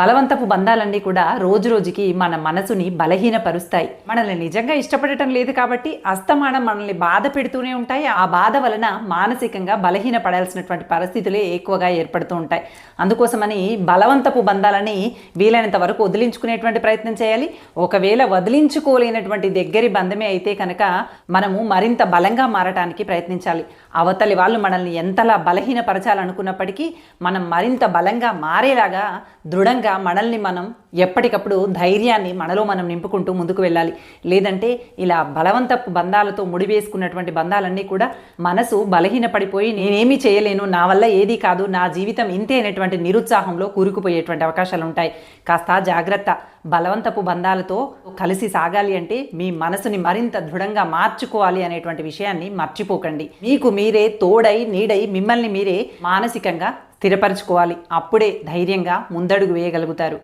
బలవంతపు బంధాలన్నీ కూడా రోజు రోజుకి మన మనసుని బలహీనపరుస్తాయి. మనల్ని నిజంగా ఇష్టపడటం లేదు కాబట్టి అస్తమానం మనల్ని బాధ పెడుతూనే ఉంటాయి. ఆ బాధ వలన మానసికంగా బలహీనపడాల్సినటువంటి పరిస్థితులే ఎక్కువగా ఏర్పడుతూ ఉంటాయి. అందుకోసమని బలవంతపు బంధాలని వీలైనంత వరకు వదిలించుకునేటువంటి ప్రయత్నం చేయాలి. ఒకవేళ వదిలించుకోలేనటువంటి దగ్గరి బంధమే అయితే కనుక మనము మరింత బలంగా మారటానికి ప్రయత్నించాలి. అవతలి వాళ్ళు మనల్ని ఎంతలా బలహీనపరచాలనుకున్నప్పటికీ మనం మరింత బలంగా మారేలాగా దృఢంగా మనల్ని మనం ఎప్పటికప్పుడు ధైర్యాన్ని మనలో మనం నింపుకుంటూ ముందుకు వెళ్ళాలి. లేదంటే ఇలా బలవంతపు బంధాలతో ముడివేసుకున్నటువంటి బంధాలన్నీ కూడా మనసు బలహీనపడిపోయి నేనేమీ చేయలేను, నా వల్ల ఏదీ కాదు, నా జీవితం ఇంతే అనేటువంటి నిరుత్సాహంలో కూరుకుపోయేటువంటి అవకాశాలు ఉంటాయి. కాస్త జాగ్రత్త. బలవంతపు బంధాలతో కలిసి సాగాలి అంటే మీ మనసుని మరింత దృఢంగా మార్చుకోవాలి అనేటువంటి విషయాన్ని మర్చిపోకండి. మీకు మీరే తోడై నీడై మిమ్మల్ని మీరే మానసికంగా స్థిరపరచుకోవాలి. అప్పుడే ధైర్యంగా ముందడుగు వేయగలుగుతారు.